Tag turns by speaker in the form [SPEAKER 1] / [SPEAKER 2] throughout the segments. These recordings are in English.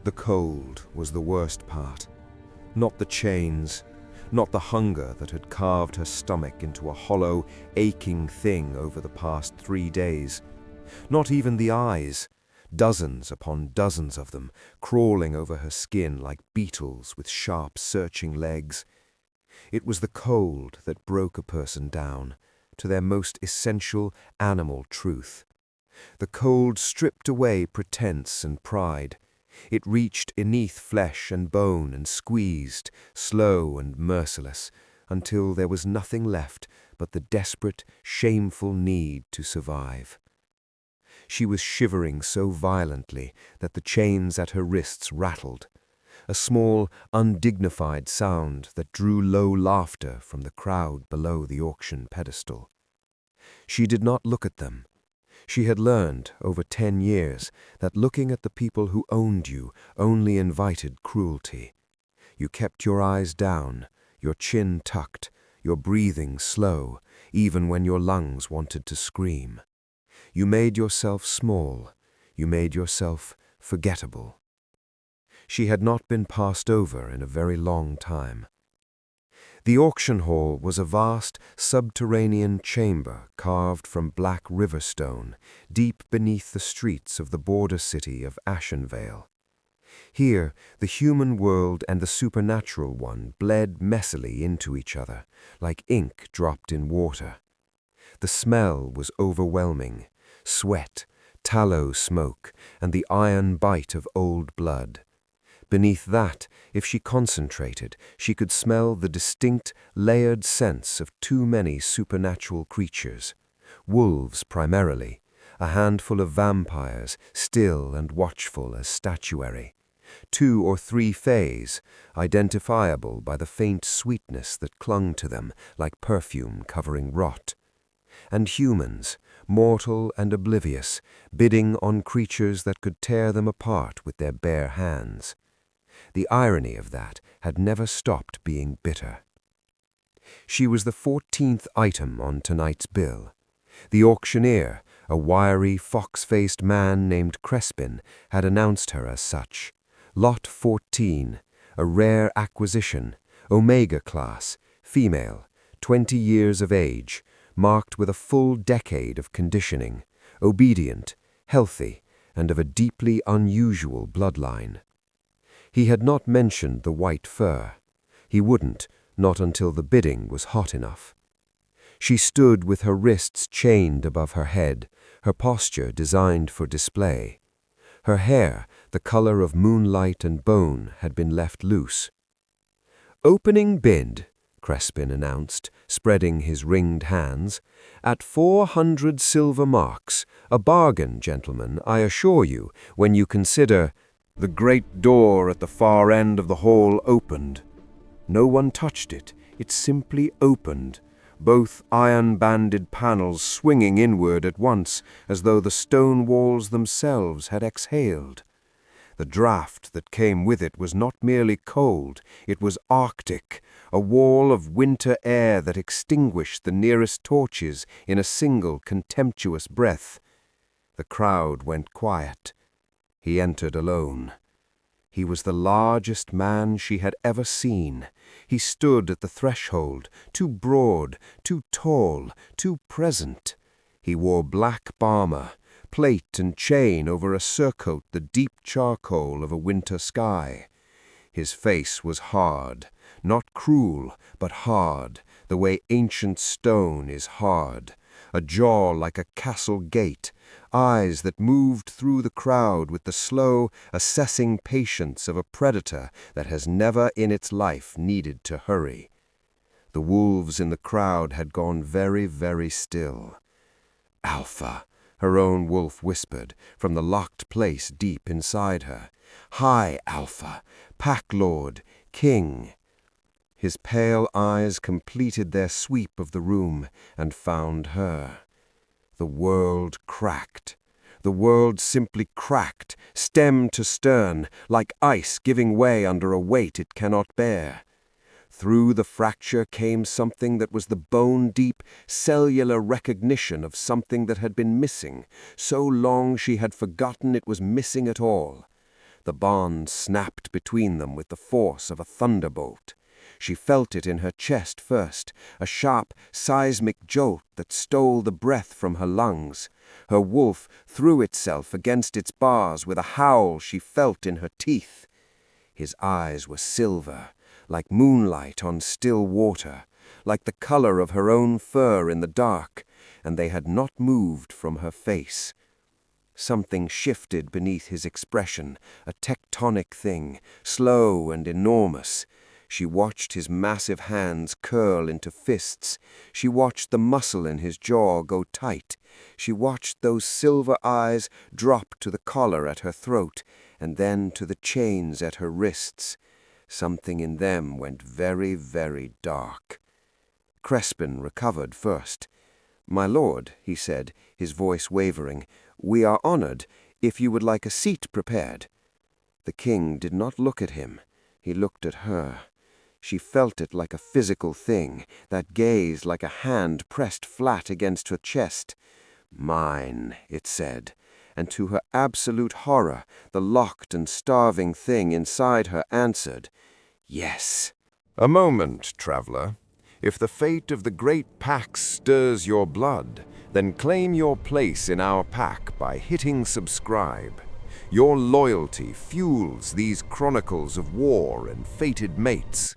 [SPEAKER 1] The cold was the worst part. Not the chains, not the hunger that had carved her stomach into a hollow, aching thing over the past 3 days. Not even the eyes, dozens upon dozens of them, crawling over her skin like beetles with sharp, searching legs. It was the cold that broke a person down to their most essential animal truth. The cold stripped away pretense and pride. It reached beneath flesh and bone and squeezed, slow and merciless, until there was nothing left but the desperate, shameful need to survive. She was shivering so violently that the chains at her wrists rattled, a small, undignified sound that drew low laughter from the crowd below the auction pedestal. She did not look at them. She had learned, over 10 years, that looking at the people who owned you only invited cruelty. You kept your eyes down, your chin tucked, your breathing slow, even when your lungs wanted to scream. You made yourself small. You made yourself forgettable. She had not been passed over in a very long time. The auction hall was a vast, subterranean chamber carved from black river stone, deep beneath the streets of the border city of Ashenvale. Here, the human world and the supernatural one bled messily into each other, like ink dropped in water. The smell was overwhelming: sweat, tallow smoke, and the iron bite of old blood. Beneath that, if she concentrated, she could smell the distinct, layered sense of too many supernatural creatures. Wolves primarily, a handful of vampires, still and watchful as statuary. 2 or 3 fays, identifiable by the faint sweetness that clung to them like perfume covering rot. And humans, mortal and oblivious, bidding on creatures that could tear them apart with their bare hands. The irony of that had never stopped being bitter. She was the 14th item on tonight's bill. The auctioneer, a wiry, fox-faced man named Crespin, had announced her as such. Lot 14, a rare acquisition, Omega class, female, 20 years of age, marked with a full decade of conditioning, obedient, healthy, and of a deeply unusual bloodline. He had not mentioned the white fur. He wouldn't, not until the bidding was hot enough. She stood with her wrists chained above her head, her posture designed for display. Her hair, the color of moonlight and bone, had been left loose. "Opening bid," Crespin announced, spreading his ringed hands, "at 400 silver marks. A bargain, gentlemen, I assure you, when you consider—" The great door at the far end of the hall opened. No one touched it. It simply opened, both iron-banded panels swinging inward at once, as though the stone walls themselves had exhaled. The draught that came with it was not merely cold, it was arctic, a wall of winter air that extinguished the nearest torches in a single contemptuous breath. The crowd went quiet. He entered alone. He was the largest man she had ever seen. He stood at the threshold, too broad, too tall, too present. He wore black armor, plate and chain over a surcoat the deep charcoal of a winter sky. His face was hard, not cruel, but hard, the way ancient stone is hard. A jaw like a castle gate, eyes that moved through the crowd with the slow, assessing patience of a predator that has never in its life needed to hurry. The wolves in the crowd had gone very, very still. "Alpha," her own wolf whispered, from the locked place deep inside her. "Hi, Alpha, Pack Lord, King." His pale eyes completed their sweep of the room and found her. The world cracked. The world simply cracked, stem to stern, like ice giving way under a weight it cannot bear. Through the fracture came something that was the bone-deep, cellular recognition of something that had been missing, so long she had forgotten it was missing at all.
[SPEAKER 2] The bond snapped between them with the force of a thunderbolt. She felt it in her chest first, a sharp, seismic jolt that stole the breath from her lungs. Her wolf threw itself against its bars with a howl she felt in her teeth. His eyes were silver, like moonlight on still water, like the color of her own fur in the dark, and they had not moved from her face. Something shifted beneath his expression, a tectonic thing, slow and enormous. She watched his massive hands curl into fists. She watched the muscle in his jaw go tight. She watched those silver eyes drop to the collar at her throat, and then to the chains at her wrists. Something in them went very, very dark. Crespin recovered first. "My lord," he said, his voice wavering, "we are honored, if you would like a seat prepared." The king did not look at him. He looked at her. She felt it like a physical thing, that gaze like a hand pressed flat against her chest. "Mine," it said, and to her absolute horror, the locked and starving thing inside her answered, "Yes."
[SPEAKER 1] "A moment, traveler. If the fate of the great pack stirs your blood, then claim your place in our pack by hitting subscribe. Your loyalty fuels these chronicles of war and fated mates.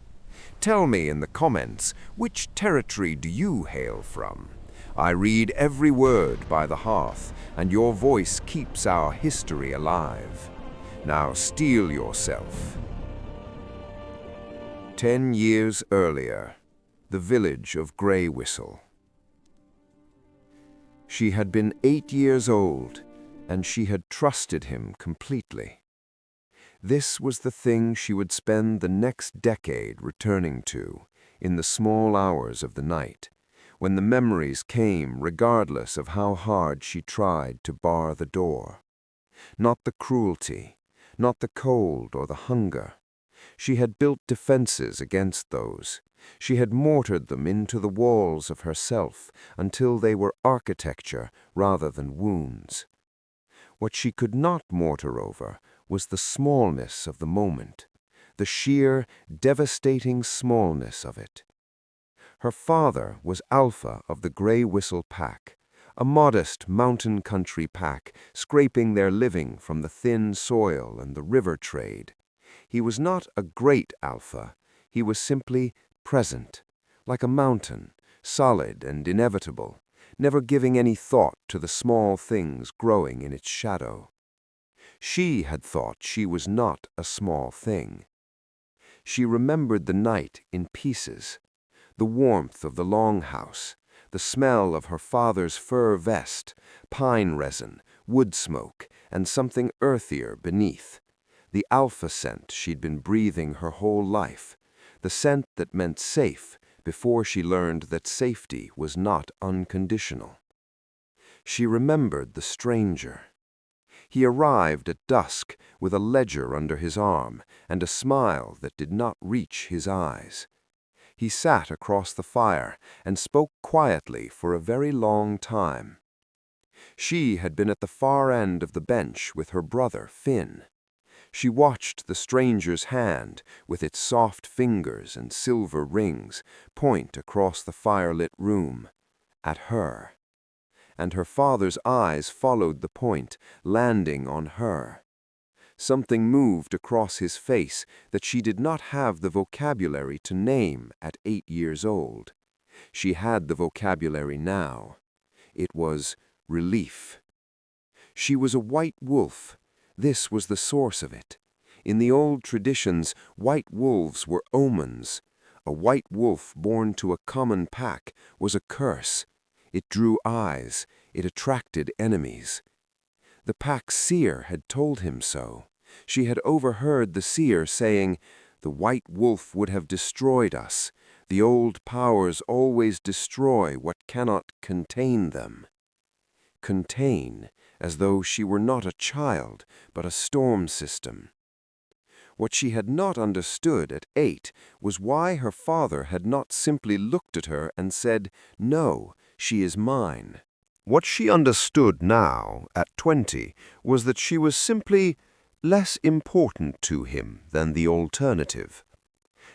[SPEAKER 1] Tell me in the comments, which territory do you hail from? I read every word by the hearth, and your voice keeps our history alive. Now steel yourself." 10 years earlier, the village of Grey Whistle. She had been 8 years old, and she had trusted him completely. This was the thing she would spend the next decade returning to, in the small hours of the night, when the memories came regardless of how hard she tried to bar the door. Not the cruelty, not the cold or the hunger. She had built defenses against those. She had mortared them into the walls of herself until they were architecture rather than wounds. What she could not mortar over was the smallness of the moment, the sheer, devastating smallness of it. Her father was Alpha of the Grey Whistle Pack, a modest mountain country pack scraping their living from the thin soil and the river trade. He was not a great Alpha, he was simply present, like a mountain, solid and inevitable, never giving any thought to the small things growing in its shadow. She had thought she was not a small thing. She remembered the night in pieces, the warmth of the longhouse, the smell of her father's fur vest, pine resin, wood smoke, and something earthier beneath. The Alpha scent she'd been breathing her whole life, the scent that meant safe before she learned that safety was not unconditional. She remembered the stranger. He arrived at dusk with a ledger under his arm and a smile that did not reach his eyes. He sat across the fire and spoke quietly for a very long time. She had been at the far end of the bench with her brother, Finn. She watched the stranger's hand, with its soft fingers and silver rings, point across the firelit room, at her. And her father's eyes followed the point, landing on her. Something moved across his face that she did not have the vocabulary to name at 8 years old. She had the vocabulary now. It was relief. She was a white wolf. This was the source of it. In the old traditions, white wolves were omens. A white wolf born to a common pack was a curse. It drew eyes. It attracted enemies. The pack's seer had told him so. She had overheard the seer saying, "The white wolf would have destroyed us. The old powers always destroy what cannot contain them." Contain, as though she were not a child, but a storm system. What she had not understood at 8 was why her father had not simply looked at her and said, "No, she is mine." What she understood now, at 20, was that she was simply
[SPEAKER 2] less important to him than the alternative.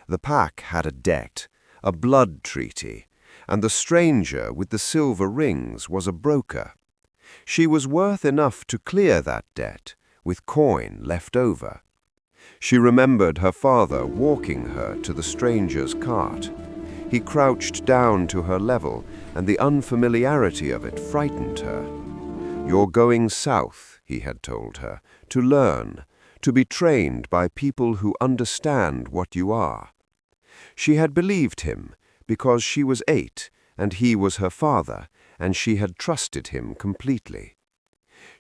[SPEAKER 2] The pack had a debt, a blood treaty, and the stranger with the silver rings was a broker. She was worth enough to clear that debt, with coin left over. She remembered her father walking her to the stranger's cart. He crouched down to her level, and the unfamiliarity of it frightened her. "You're going south," he had told her, "to learn, to be trained by people who understand what you are." She had believed him because she was 8 and he was her father, and she had trusted him completely.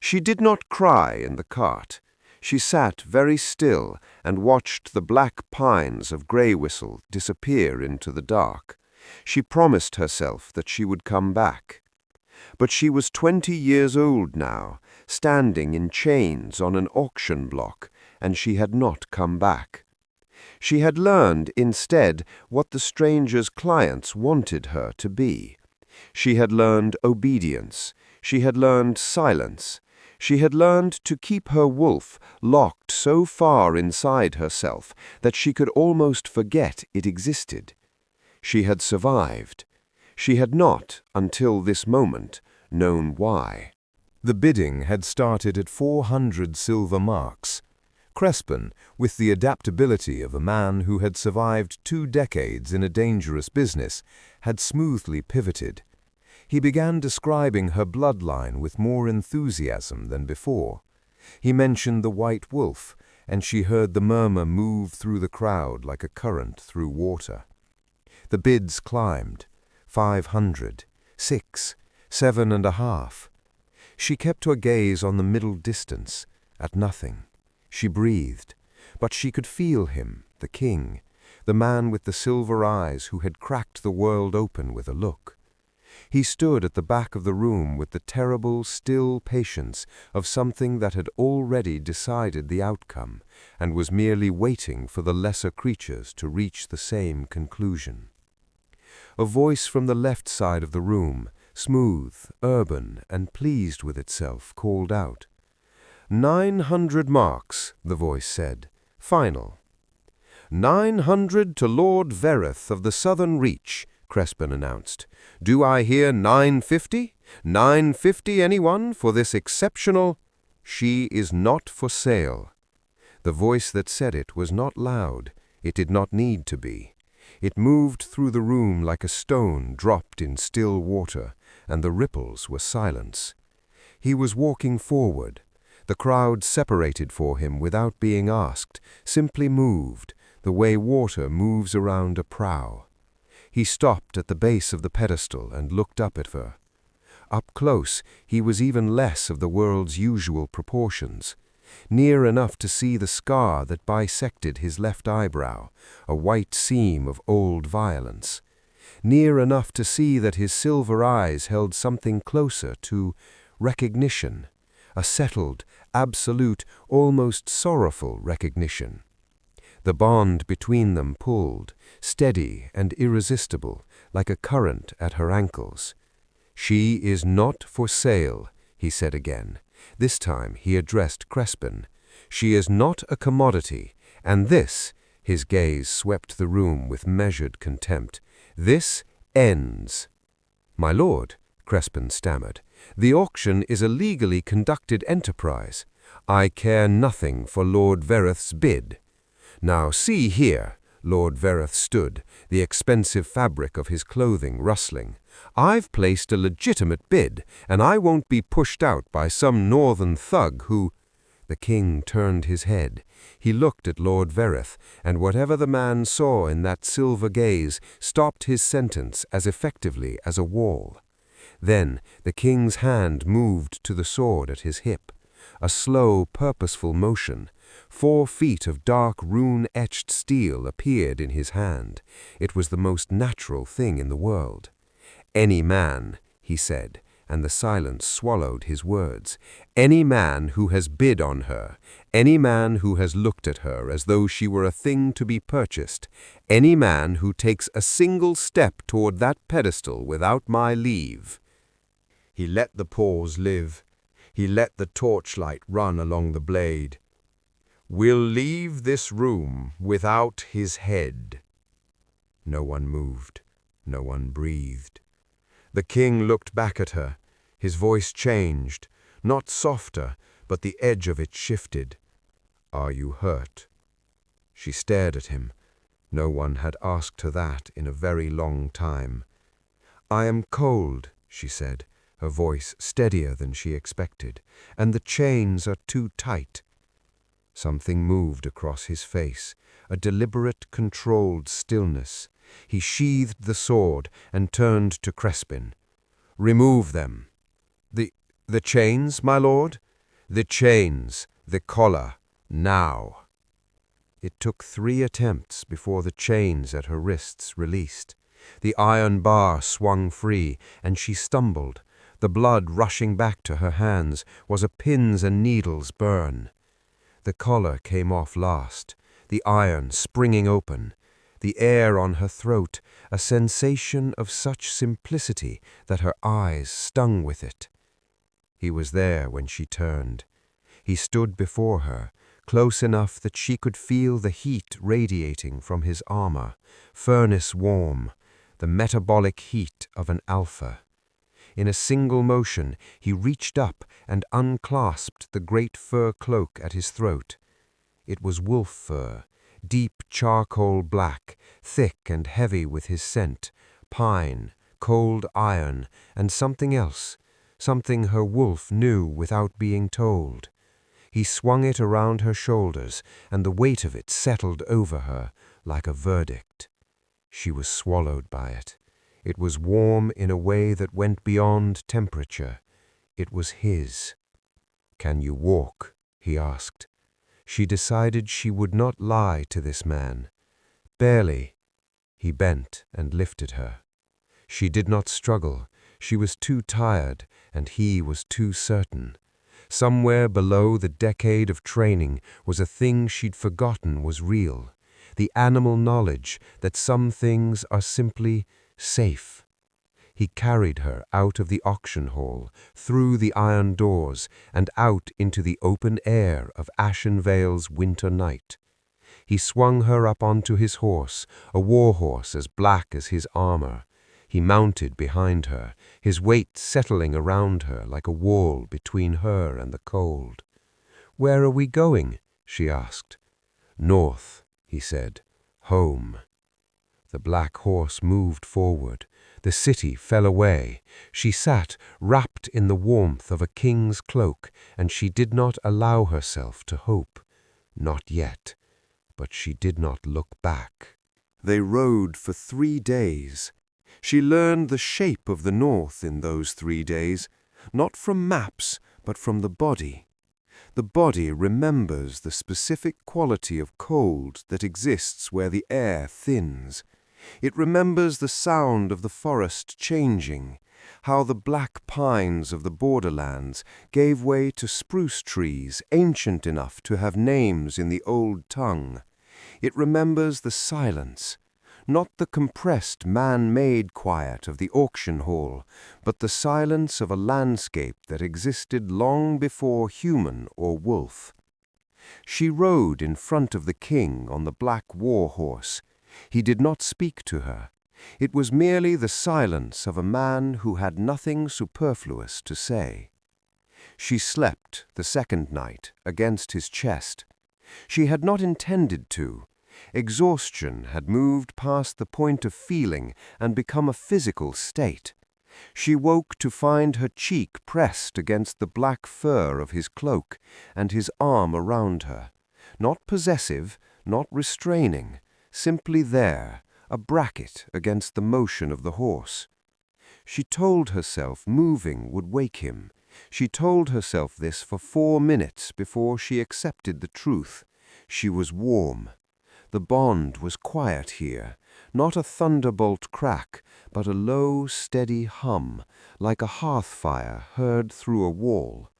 [SPEAKER 2] She did not cry in the cart. She sat very still and watched the black pines of Grey Whistle disappear into the dark. She promised herself that she would come back. But she was 20 years old now, standing in chains on an auction block, and she had not come back. She had learned, instead, what the stranger's clients wanted her to be. She had learned obedience. She had learned silence. She had learned to keep her wolf locked so far inside herself that she could almost forget it existed. She had survived. She had not, until this moment, known why.
[SPEAKER 1] The bidding had started at 400 silver marks. Crespin, with the adaptability of a man who had survived 2 decades in a dangerous business, had smoothly pivoted. He began describing her bloodline with more enthusiasm than before. He mentioned the white wolf, and she heard the murmur move through the crowd like a current through water. The bids climbed. 500, 6, 7.5. She kept her gaze on the middle distance, at nothing. She breathed, but she could feel him, the king, the man with the silver eyes who had cracked the world open with a look. He stood at the back of the room with the terrible, still patience of something that had already decided the outcome and was merely waiting for the lesser creatures to reach the same conclusion. A voice from the left side of the room, smooth, urban, and pleased with itself, called out. 900 marks, the voice said. Final. 900 to Lord Vereth of the Southern Reach, Crespin announced. Do I hear 950? 950 anyone for this exceptional? She is not for sale. The voice that said it was not loud. It did not need to be. It moved through the room like a stone dropped in still water, and the ripples were silence. He was walking forward. The crowd separated for him without being asked, simply moved, the way water moves around a prow. He stopped at the base of the pedestal and looked up at her. Up close, he was even less of the world's usual proportions. Near enough to see the scar that bisected his left eyebrow, a white seam of old violence. Near enough to see that his silver eyes held something closer to recognition, a settled, absolute, almost sorrowful recognition. The bond between them pulled, steady and irresistible, like a current at her ankles. She is not for sale, he said again. This time he addressed Crespin. She is not a commodity, and this, his gaze swept the room with measured contempt, this ends. My lord, Crespin stammered, the auction is a legally conducted enterprise. I care nothing for Lord Vereth's bid. Now see here, Lord Vereth stood, the expensive fabric of his clothing rustling. I've placed a legitimate bid, and I won't be pushed out by some northern thug who— The king turned his head. He looked at Lord Vereth, and whatever the man saw in that silver gaze stopped his sentence as effectively as a wall. Then the king's hand moved to the sword at his hip. A slow, purposeful motion. 4 feet of dark rune-etched steel appeared in his hand. It was the most natural thing in the world. Any man, he said, and the silence swallowed his words. Any man who has bid on her, any man who has looked at her as though she were a thing to be purchased, any man who takes a single step toward that pedestal without my leave. He let the pause live. He let the torchlight run along the blade. "We'll leave this room without his head." No one moved. No one breathed. The king looked back at her. His voice changed, not softer, but the edge of it shifted. "Are you hurt?" She stared at him. No one had asked her that in a very long time. "I am cold," she said, her voice steadier than she expected, "and the chains are too tight." Something moved across his face, a deliberate, controlled stillness. He sheathed the sword and turned to Crespin. "Remove them." The chains, my lord?" "The chains, the collar, now." It took 3 attempts before the chains at her wrists released. The iron bar swung free, and she stumbled. The blood rushing back to her hands was a pins and needles burn. The collar came off last, the iron springing open, the air on her throat, a sensation of such simplicity that her eyes stung with it. He was there when she turned. He stood before her, close enough that she could feel the heat radiating from his armor, furnace warm, the metabolic heat of an alpha. In a single motion, he reached up and unclasped the great fur cloak at his throat. It was wolf fur, deep charcoal black, thick and heavy with his scent, pine, cold iron, and something else, something her wolf knew without being told. He swung it around her shoulders, and the weight of it settled over her like a verdict. She was swallowed by it. It was warm in a way that went beyond temperature. It was his. "Can you walk?" he asked. She decided she would not lie to this man. "Barely." He bent and lifted her. She did not struggle. She was too tired, and he was too certain. Somewhere below the decade of training was a thing she'd forgotten was real, the animal knowledge that some things are simply safe. He carried her out of the auction hall, through the iron doors, and out into the open air of Ashenvale's winter night. He swung her up onto his horse, a war horse as black as his armor. He mounted behind her, his weight settling around her like a wall between her and the cold. "Where are we going?" she asked. "North," he said. "Home." The black horse moved forward. The city fell away. She sat, wrapped in the warmth of a king's cloak, and she did not allow herself to hope. Not yet. But she did not look back. They rode for 3 days. She learned the shape of the north in those 3 days, not from maps, but from the body. The body remembers the specific quality of cold that exists where the air thins. It remembers the sound of the forest changing, how the black pines of the borderlands gave way to spruce trees ancient enough to have names in the old tongue. It remembers the silence, not the compressed man-made quiet of the auction hall, but the silence of a landscape that existed long before human or wolf. She rode in front of the king on the black war horse. He did not speak to her. It was merely the silence of a man who had nothing superfluous to say. She slept the second night against his chest. She had not intended to. Exhaustion had moved past the point of feeling and become a physical state. She woke to find her cheek pressed against the black fur of his cloak and his arm around her. Not possessive, not restraining, simply there, a bracket against the motion of the horse. She told herself moving would wake him. She told herself this for 4 minutes before she accepted the truth. She was warm. The bond was quiet here, not a thunderbolt crack, but a low, steady hum, like a hearth fire heard through a wall.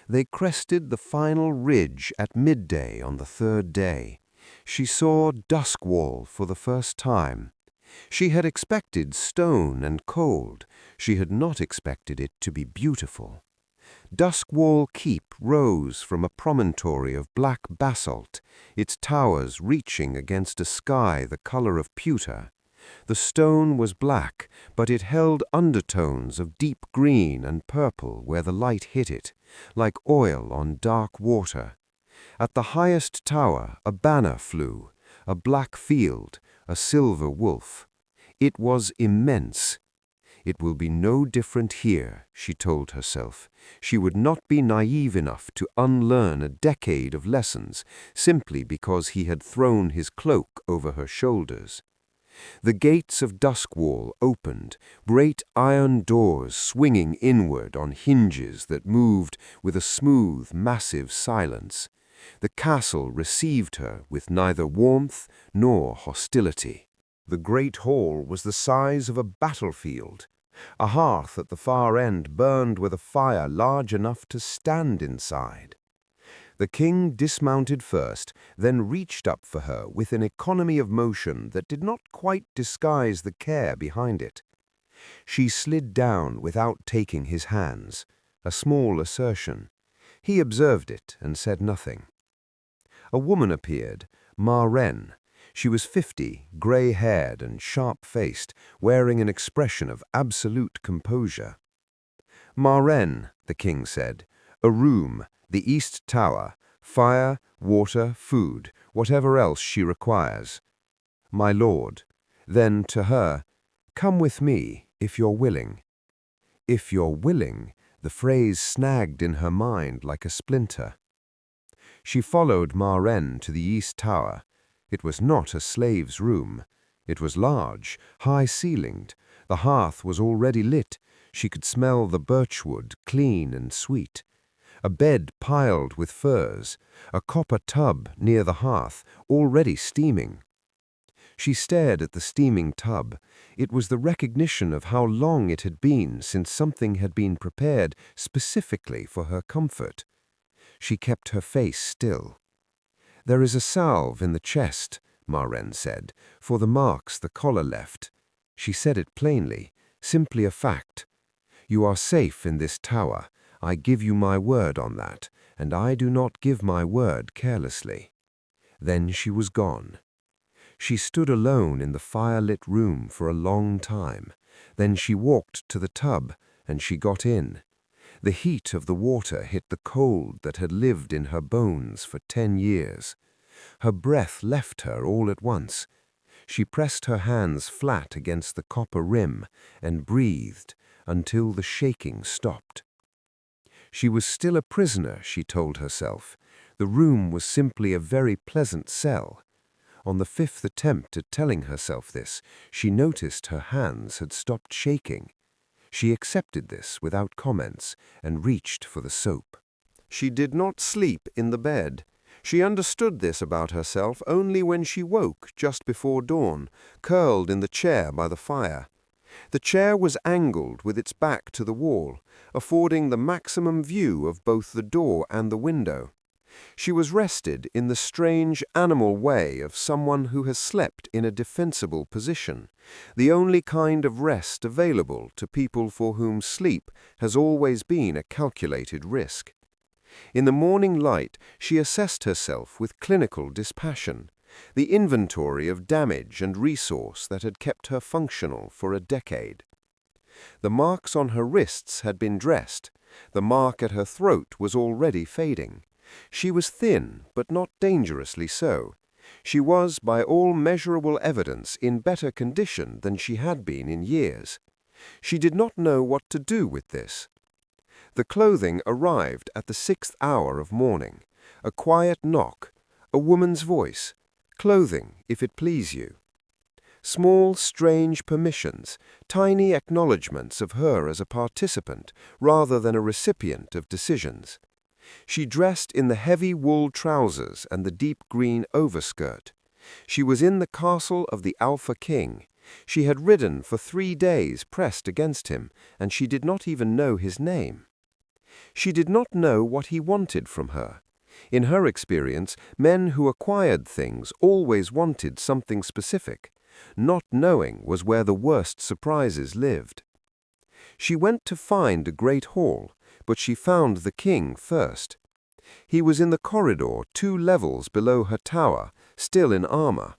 [SPEAKER 1] They crested the final ridge at midday on the 3rd day. She saw Duskwall for the first time. She had expected stone and cold. She had not expected it to be beautiful. Duskwall Keep rose from a promontory of black basalt, its towers reaching against a sky the color of pewter. The stone was black, but it held undertones of deep green and purple where the light hit it, like oil on dark water. At the highest tower a banner flew, a black field, a silver wolf. It was immense. It will be no different here, she told herself. She would not be naive enough to unlearn a decade of lessons simply because he had thrown his cloak over her shoulders. The gates of Duskwall opened, great iron doors swinging inward on hinges that moved with a smooth, massive silence. The castle received her with neither warmth nor hostility. The great hall was the size of a battlefield. A hearth at the far end burned with a fire large enough to stand inside. The king dismounted first, then reached up for her with an economy of motion that did not quite disguise the care behind it. She slid down without taking his hands, a small assertion. He observed it and said nothing. A woman appeared, Ma Ren. She was 50, grey-haired and sharp-faced, wearing an expression of absolute composure. "Ma Ren," the king said, "a room, the East Tower, fire, water, food, whatever else she requires." "My lord." Then to her, "Come with me, if you're willing." "If you're willing," the phrase snagged in her mind like a splinter. She followed Ma Ren to the East Tower. It was not a slave's room. It was large, high-ceilinged. The hearth was already lit. She could smell the birchwood, clean and sweet. A bed piled with furs, a copper tub near the hearth, already steaming. She stared at the steaming tub. It was the recognition of how long it had been since something had been prepared specifically for her comfort. She kept her face still. "There is a salve in the chest," Ma Ren said, "for the marks the collar left." She said it plainly, simply a fact. "You are safe in this tower. I give you my word on that, and I do not give my word carelessly." Then she was gone. She stood alone in the fire-lit room for a long time. Then she walked to the tub, and she got in. The heat of the water hit the cold that had lived in her bones for 10 years. Her breath left her all at once. She pressed her hands flat against the copper rim and breathed until the shaking stopped. She was still a prisoner, she told herself. The room was simply a very pleasant cell. On the 5th attempt at telling herself this, she noticed her hands had stopped shaking. She accepted this without comments and reached for the soap. She did not sleep in the bed. She understood this about herself only when she woke just before dawn, curled in the chair by the fire. The chair was angled with its back to the wall, affording the maximum view of both the door and the window. She was rested in the strange animal way of someone who has slept in a defensible position, the only kind of rest available to people for whom sleep has always been a calculated risk. In the morning light, she assessed herself with clinical dispassion, the inventory of damage and resource that had kept her functional for a decade. The marks on her wrists had been dressed. The mark at her throat was already fading. She was thin, but not dangerously so. She was, by all measurable evidence, in better condition than she had been in years. She did not know what to do with this. The clothing arrived at the 6th hour of morning. A quiet knock, a woman's voice. "Clothing, if it please you." Small, strange permissions, tiny acknowledgments of her as a participant rather than a recipient of decisions. She dressed in the heavy wool trousers and the deep green overskirt. She was in the castle of the Alpha King. She had ridden for 3 days pressed against him, and she did not even know his name. She did not know what he wanted from her. In her experience, men who acquired things always wanted something specific. Not knowing was where the worst surprises lived. She went to find a great hall, but she found the king first. He was in the corridor 2 levels below her tower, still in armor.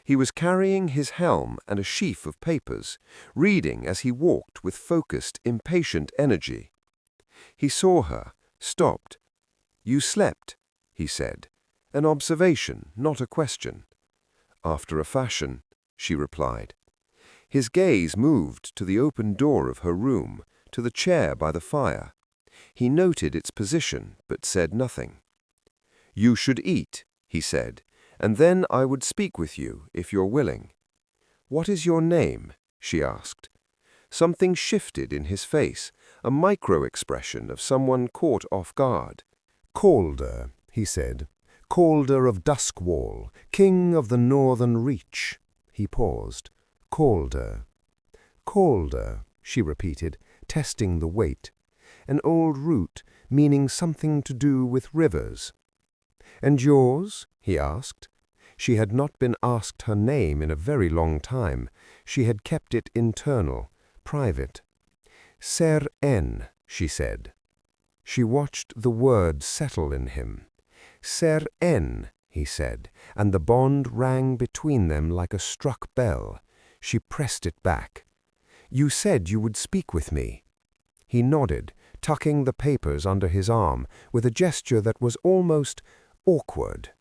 [SPEAKER 1] He was carrying his helm and a sheaf of papers, reading as he walked with focused, impatient energy. He saw her, stopped. "You slept," he said. An observation, not a question. "After a fashion," she replied. His gaze moved to the open door of her room, to the chair by the fire. He noted its position, but said nothing. "You should eat," he said, "and then I would speak with you, if you're willing." "What is your name?" she asked. Something shifted in his face, a micro-expression of someone caught off guard. "Calder," he said. "Calder of Duskwall, king of the northern reach." He paused. "Calder." "Calder," she repeated, testing the weight. An old root, meaning something to do with rivers. "And yours?" he asked. She had not been asked her name in a very long time. She had kept it internal, private. "Ser En," she said. She watched the word settle in him. "Ser En," he said, and the bond rang between them like a struck bell. She pressed it back. "You said you would speak with me." He nodded, tucking the papers under his arm, with a gesture that was almost awkward.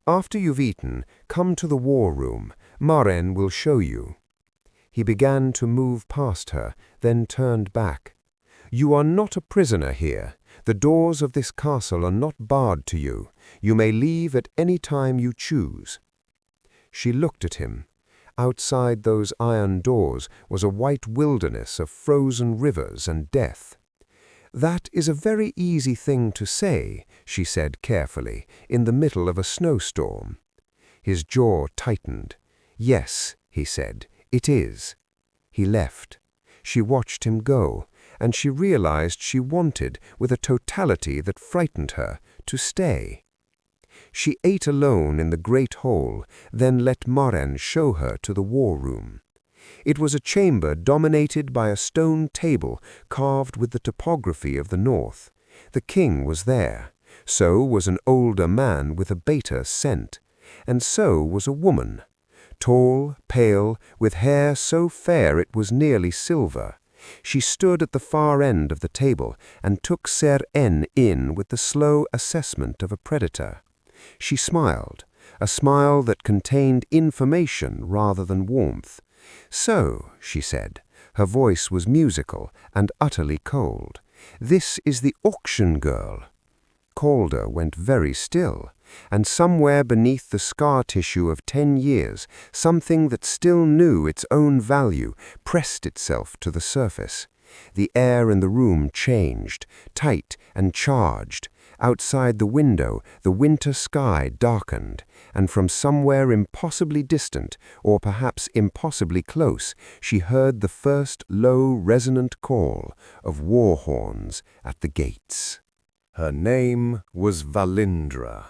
[SPEAKER 1] "After you've eaten, come to the war room. Maren will show you." He began to move past her, then turned back. "You are not a prisoner here. The doors of this castle are not barred to you. You may leave at any time you choose." She looked at him. Outside those iron doors was a white wilderness of frozen rivers and death. "That is a very easy thing to say," she said carefully, in the middle of a snowstorm. His jaw tightened. "Yes," he said, "it is." He left. She watched him go, and she realized she wanted, with a totality that frightened her, to stay. She ate alone in the great hall, then let Maren show her to the war room. It was a chamber dominated by a stone table carved with the topography of the north. The king was there. So was an older man with a beta scent. And so was a woman. Tall, pale, with hair so fair it was nearly silver. She stood at the far end of the table and took Ser En in with the slow assessment of a predator. She smiled, a smile that contained information rather than warmth. "So," she said, her voice was musical and utterly cold, "this is the auction girl." Calder went very still, and somewhere beneath the scar tissue of 10 years, something that still knew its own value pressed itself to the surface. The air in the room changed, tight and charged. Outside the window, the winter sky darkened, and from somewhere impossibly distant, or perhaps impossibly close, she heard the first low, resonant call of war horns at the gates. Her name was Valindra.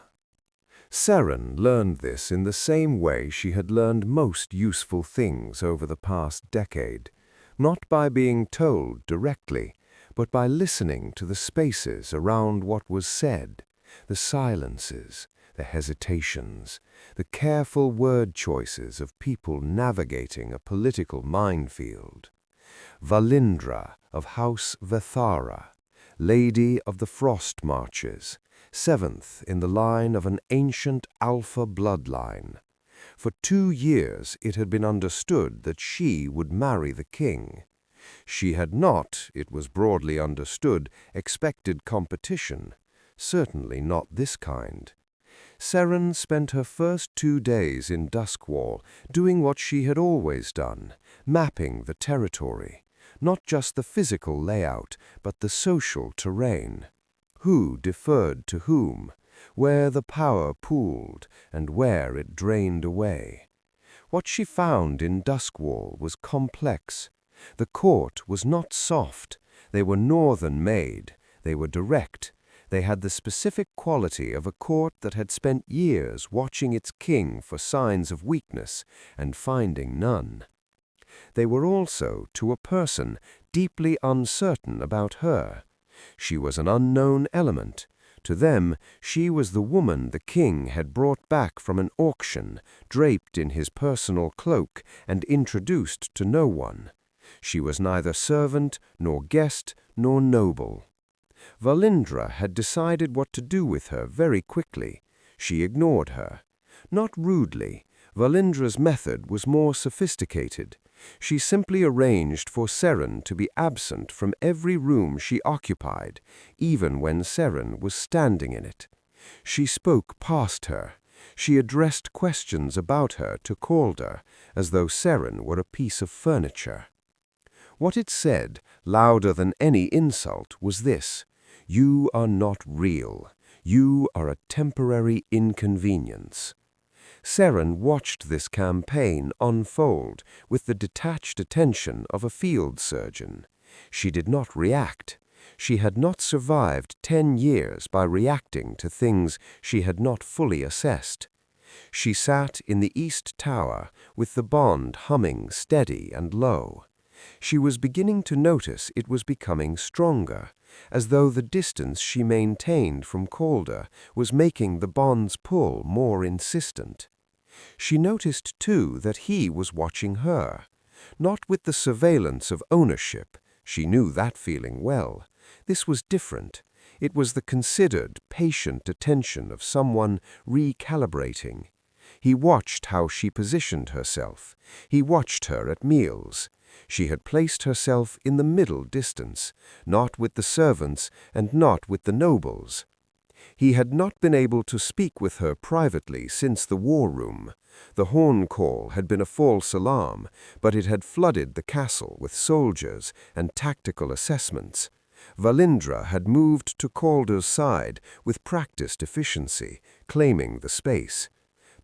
[SPEAKER 1] Seren learned this in the same way she had learned most useful things over the past decade, not by being told directly, but by listening to the spaces around what was said, the silences, the hesitations, the careful word choices of people navigating a political minefield. Valindra of House Vethara, Lady of the Frost Marches, 7th in the line of an ancient Alpha bloodline. For 2 years it had been understood that she would marry the king. She had not, it was broadly understood, expected competition, certainly not this kind. Seren spent her first 2 days in Duskwall doing what she had always done, mapping the territory, not just the physical layout, but the social terrain. Who deferred to whom, where the power pooled and where it drained away. What she found in Duskwall was complex. The court was not soft. They were northern-made. They were direct. They had the specific quality of a court that had spent years watching its king for signs of weakness and finding none. They were also, to a person, deeply uncertain about her. She was an unknown element. To them, she was the woman the king had brought back from an auction, draped in his personal cloak and introduced to no one. She was neither servant, nor guest, nor noble. Valindra had decided what to do with her very quickly. She ignored her. Not rudely. Valindra's method was more sophisticated. She simply arranged for Seren to be absent from every room she occupied, even when Seren was standing in it. She spoke past her. She addressed questions about her to Calder, as though Seren were a piece of furniture. What it said, louder than any insult, was this: "You are not real. You are a temporary inconvenience." Seren watched this campaign unfold with the detached attention of a field surgeon. She did not react. She had not survived 10 years by reacting to things she had not fully assessed. She sat in the East Tower with the bond humming steady and low. She was beginning to notice it was becoming stronger, as though the distance she maintained from Calder was making the bond's pull more insistent. She noticed, too, that he was watching her, not with the surveillance of ownership. She knew that feeling well. This was different. It was the considered, patient attention of someone recalibrating. He watched how she positioned herself. He watched her at meals. She had placed herself in the middle distance, not with the servants and not with the nobles. He had not been able to speak with her privately since the war room. The horn call had been a false alarm, but it had flooded the castle with soldiers and tactical assessments. Valindra had moved to Calder's side with practiced efficiency, claiming the space.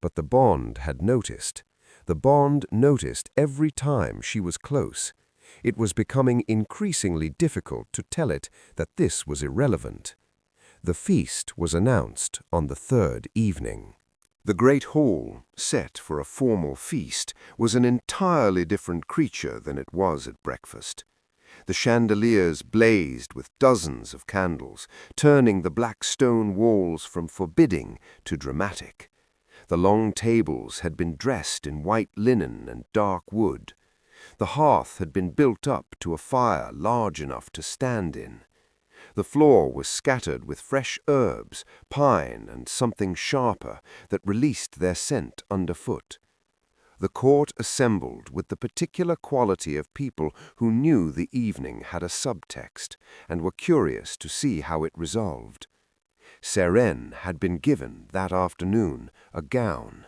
[SPEAKER 1] But the bond had noticed. The bond noticed every time she was close. It was becoming increasingly difficult to tell it that this was irrelevant. The feast was announced on the 3rd evening. The great hall, set for a formal feast, was an entirely different creature than it was at breakfast. The chandeliers blazed with dozens of candles, turning the black stone walls from forbidding to dramatic. The long tables had been dressed in white linen and dark wood. The hearth had been built up to a fire large enough to stand in. The floor was scattered with fresh herbs, pine and something sharper that released their scent underfoot. The court assembled with the particular quality of people who knew the evening had a subtext and were curious to see how it resolved. Seren had been given, that afternoon, a gown.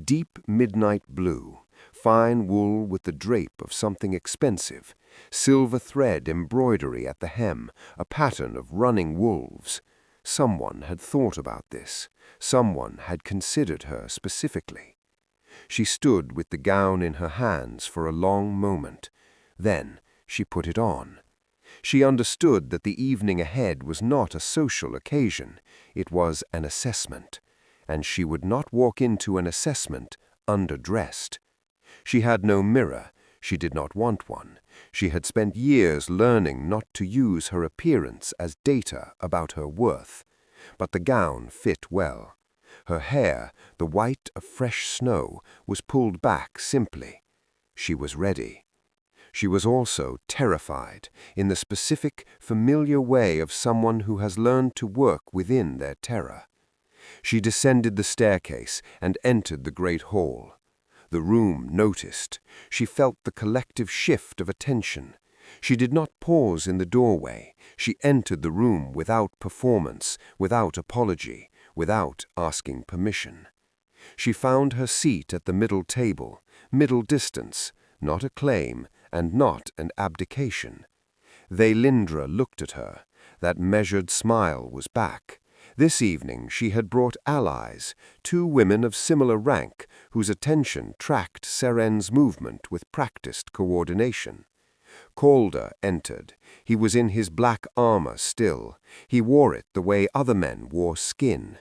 [SPEAKER 1] Deep midnight blue, fine wool with the drape of something expensive, silver thread embroidery at the hem, a pattern of running wolves. Someone had thought about this. Someone had considered her specifically. She stood with the gown in her hands for a long moment. Then she put it on. She understood that the evening ahead was not a social occasion. It was an assessment, and she would not walk into an assessment underdressed. She had no mirror. She did not want one. She had spent years learning not to use her appearance as data about her worth. But the gown fit well. Her hair, the white of fresh snow, was pulled back simply. She was ready. She was also terrified, in the specific, familiar way of someone who has learned to work within their terror. She descended the staircase and entered the great hall. The room noticed. She felt the collective shift of attention. She did not pause in the doorway. She entered the room without performance, without apology, without asking permission. She found her seat at the middle table, middle distance, not a claim and not an abdication. Valindra looked at her. That measured smile was back. This evening she had brought allies, 2 women of similar rank whose attention tracked Seren's movement with practiced coordination. Calder entered. He was in his black armor still. He wore it the way other men wore skin.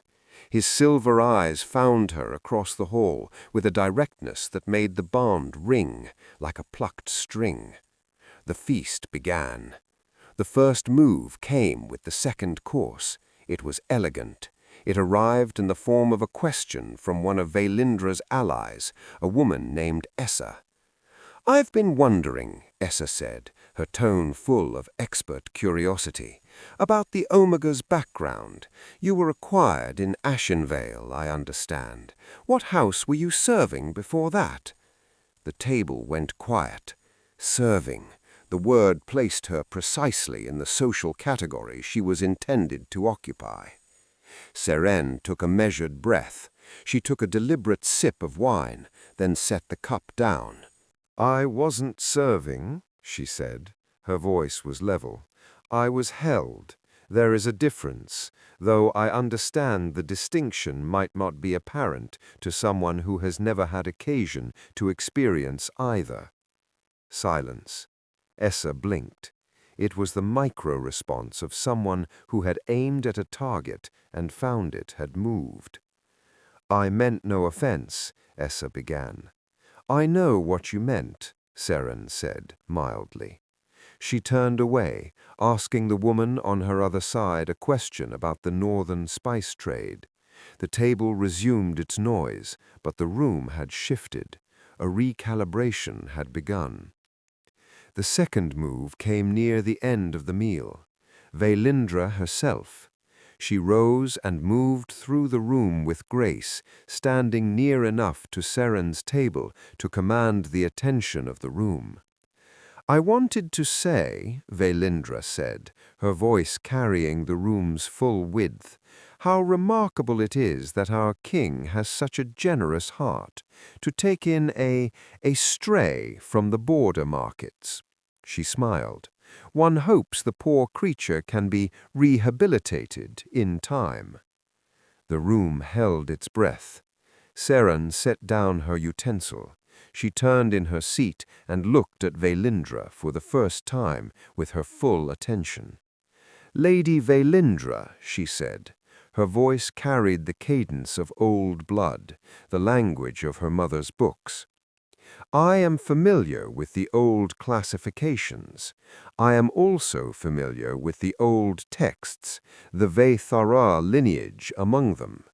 [SPEAKER 1] His silver eyes found her across the hall with a directness that made the bond ring like a plucked string. The feast began.
[SPEAKER 2] The first move came with the second course. It was elegant. It arrived in the form of a question from one of Vailindra's allies, a woman named Essa. "I've been wondering," Essa said, her tone full of expert curiosity, "about the Omega's background. You were acquired in Ashenvale, I understand. What house were you serving before that?" The table went quiet. Serving. The word placed her precisely in the social category she was intended to occupy. Seren took a measured breath. She took a deliberate sip of wine, then set the cup down.
[SPEAKER 1] "I wasn't serving," she said. Her voice was level. "I was held. There is a difference, though I understand the distinction might not be apparent to someone who has never had occasion to experience either." Silence. Essa blinked. It was the micro-response of someone who had aimed at a target and found it had moved. "I meant no offense," Essa began. "I know what you meant," Seren said mildly. She turned away, asking the woman on her other side a question about the northern spice trade. The table resumed its noise, but the room had shifted. A recalibration had begun. The second move came near the end of the meal. Vailindra herself. She rose and moved through the room with grace, standing near enough to Seren's table to command the attention of the room. "I wanted to say," Vailindra said, her voice carrying the room's full width, "how remarkable it is that our king has such a generous heart, to take in a stray from the border markets." She smiled. "One hopes the poor creature can be rehabilitated in time." The room held its breath. Seren set down her utensil. She turned in her seat and looked at Vailindra for the first time with her full attention. "Lady Vailindra," she said. Her voice carried the cadence of old blood, the language of her mother's books. "I am familiar with the old classifications. I am also familiar with the old texts, the Vaithara lineage among them."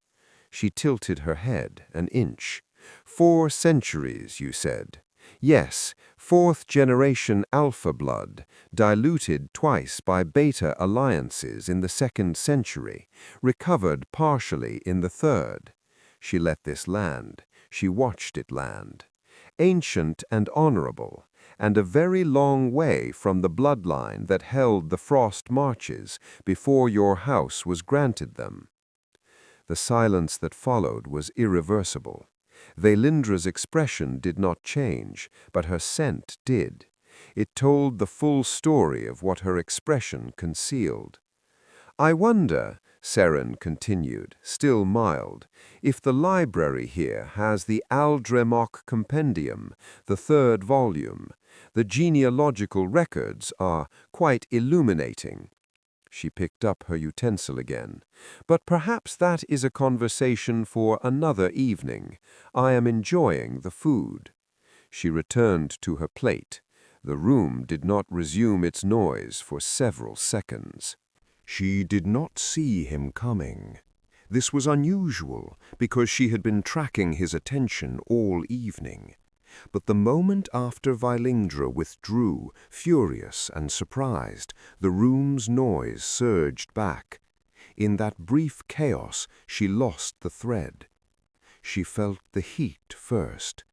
[SPEAKER 1] She tilted her head an inch. 4 centuries, you said. Yes, 4th generation alpha blood, diluted twice by beta alliances in the 2nd century, recovered partially in the 3rd. She let this land. She watched it land. Ancient and honorable, and a very long way from the bloodline that held the frost marches before your house was granted them. The silence that followed was irreversible. Vailindra's expression did not change, but her scent did. It told the full story of what her expression concealed. "I wonder," Seren continued, still mild, "if the library here has the Aldremoch Compendium, the 3rd volume. The genealogical records are quite illuminating." She picked up her utensil again. "But perhaps that is a conversation for another evening. I am enjoying the food." She returned to her plate. The room did not resume its noise for several seconds. She did not see him coming. This was unusual, because she had been tracking his attention all evening. But the moment after Vailindra withdrew, furious and surprised, the room's noise surged back. In that brief chaos, she lost the thread. She felt the heat first.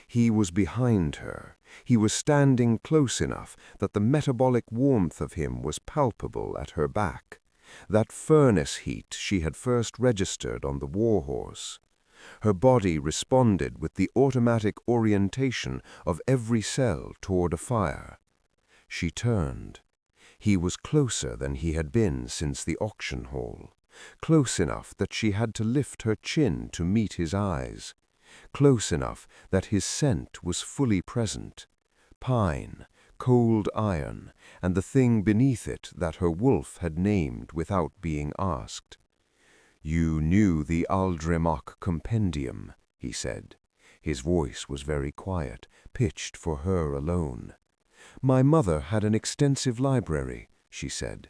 [SPEAKER 1] He was behind her. He was standing close enough that the metabolic warmth of him was palpable at her back. That furnace heat she had first registered on the warhorse. Her body responded with the automatic orientation of every cell toward a fire. She turned. He was closer than he had been since the auction hall. Close enough that she had to lift her chin to meet his eyes. Close enough that his scent was fully present. Pine, cold iron, and the thing beneath it that her wolf had named without being asked. "You knew the Aldremoch Compendium," he said. His voice was very quiet, pitched for her alone. "My mother had an extensive library,"
[SPEAKER 2] she said.